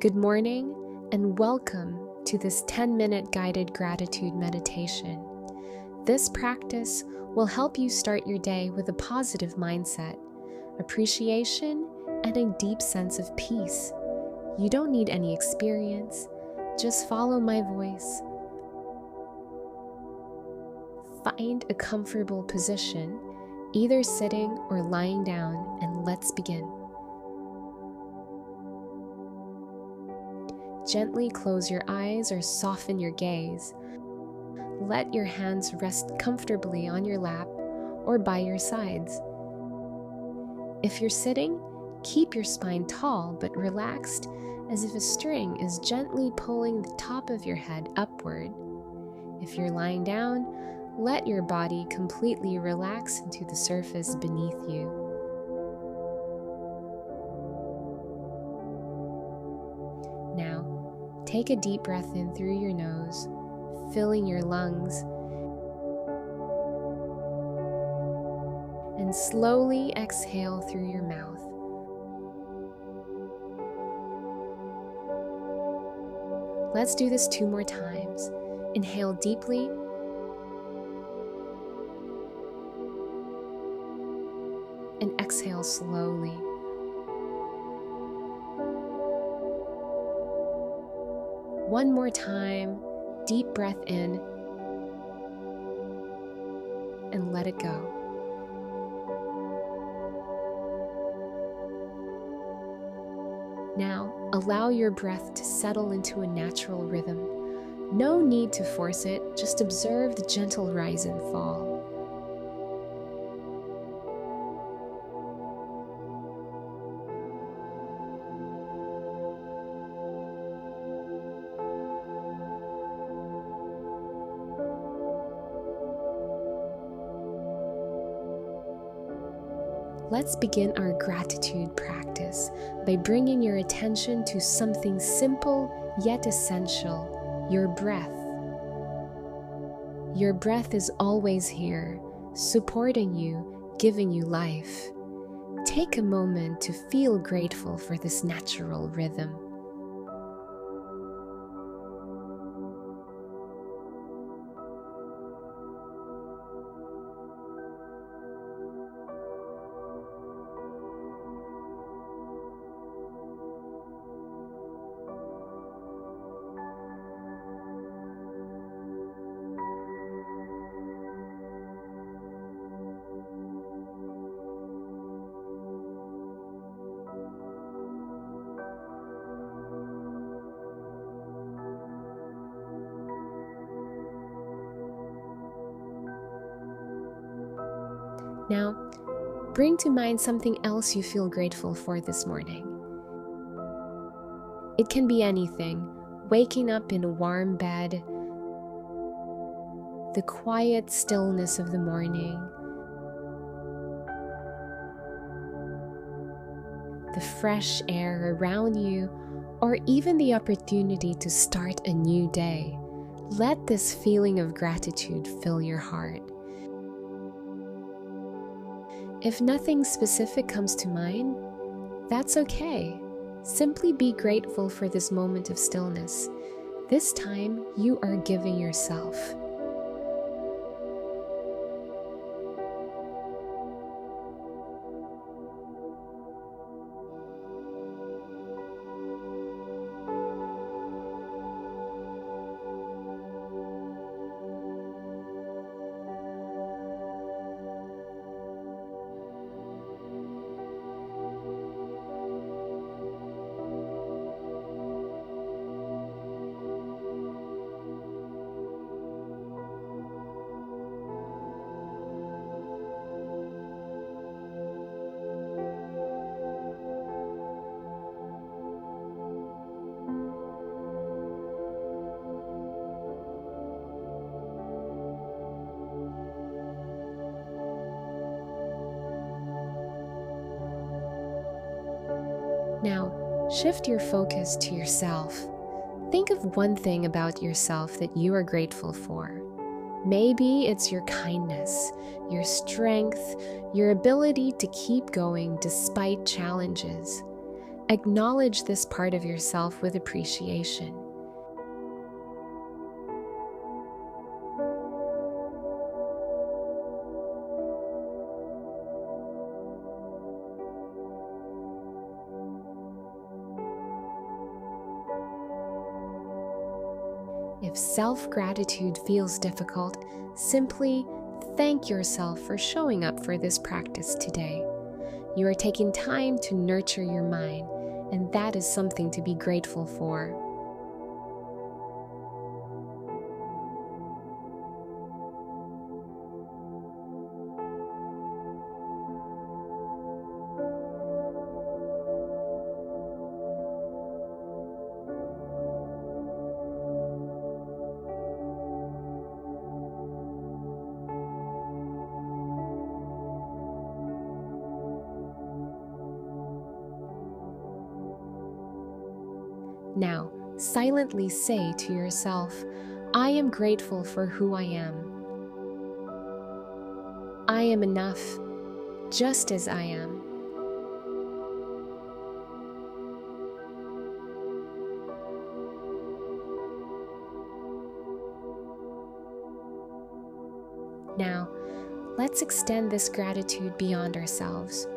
Good morning and welcome to this 10-minute guided gratitude meditation. This practice will help you start your day with a positive mindset, appreciation, and a deep sense of peace. You don't need any experience, just follow my voice. Find a comfortable position, either sitting or lying down, and let's begin. Gently close your eyes or soften your gaze. Let your hands rest comfortably on your lap or by your sides. If you're sitting, keep your spine tall but relaxed, as if a string is gently pulling the top of your head upward. If you're lying down, let your body completely relax into the surface beneath you. Now, take a deep breath in through your nose, filling your lungs, and slowly exhale through your mouth. Let's do this 2 more times. Inhale deeply, and exhale slowly. One more time, deep breath in, and let it go. Now, allow your breath to settle into a natural rhythm. No need to force it, just observe the gentle rise and fall. Let's begin our gratitude practice by bringing your attention to something simple yet essential: your breath. Your breath is always here, supporting you, giving you life. Take a moment to feel grateful for this natural rhythm. Now, bring to mind something else you feel grateful for this morning. It can be anything: waking up in a warm bed, the quiet stillness of the morning, the fresh air around you, or even the opportunity to start a new day. Let this feeling of gratitude fill your heart. If nothing specific comes to mind, that's okay. Simply be grateful for this moment of stillness. This time, you are giving yourself. Now, shift your focus to yourself. Think of one thing about yourself that you are grateful for. Maybe it's your kindness, your strength, your ability to keep going despite challenges. Acknowledge this part of yourself with appreciation. If self-gratitude feels difficult, simply thank yourself for showing up for this practice today. You are taking time to nurture your mind, and that is something to be grateful for. Now, silently say to yourself, I am grateful for who I am. I am enough, just as I am. Now, let's extend this gratitude beyond ourselves.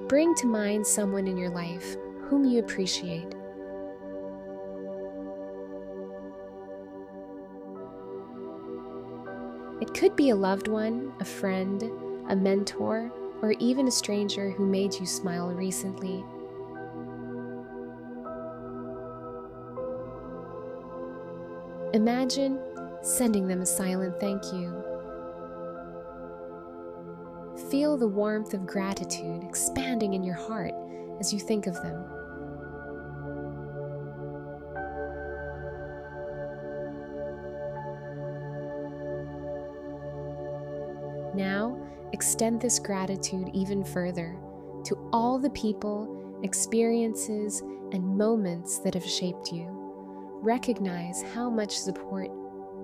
Bring to mind someone in your life whom you appreciate. It could be a loved one, a friend, a mentor, or even a stranger who made you smile recently. Imagine sending them a silent thank you. Feel the warmth of gratitude expanding in your heart as you think of them. Now, extend this gratitude even further to all the people, experiences, and moments that have shaped you. Recognize how much support,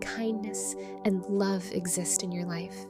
kindness, and love exist in your life.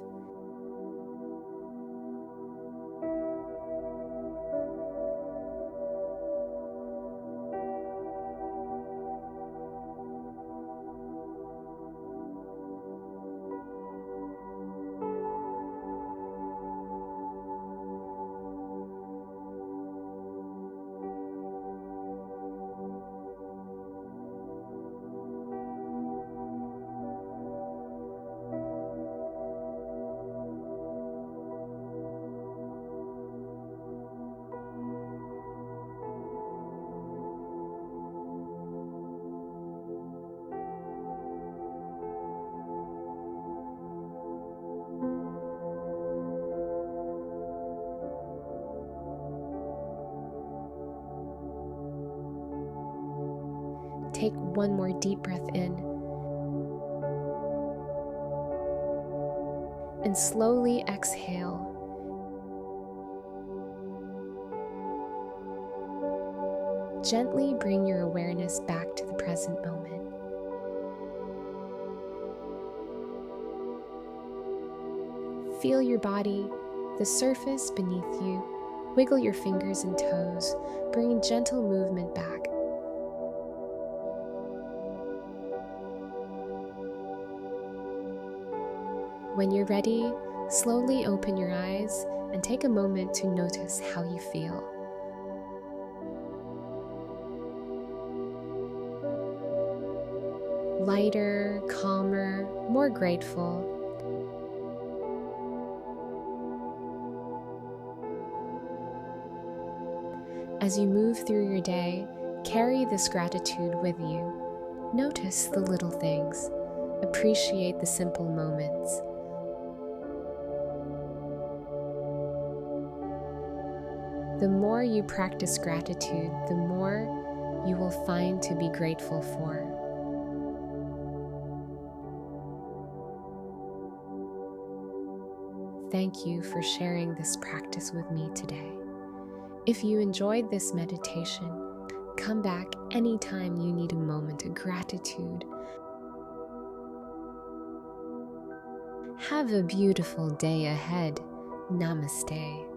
Take one more deep breath in and slowly exhale. Gently bring your awareness back to the present moment. Feel your body, the surface beneath you. Wiggle your fingers and toes, bringing gentle movement back. When you're ready, slowly open your eyes and take a moment to notice how you feel. Lighter, calmer, more grateful. As you move through your day, carry this gratitude with you. Notice the little things. Appreciate the simple moments. The more you practice gratitude, the more you will find to be grateful for. Thank you for sharing this practice with me today. If you enjoyed this meditation, come back anytime you need a moment of gratitude. Have a beautiful day ahead. Namaste.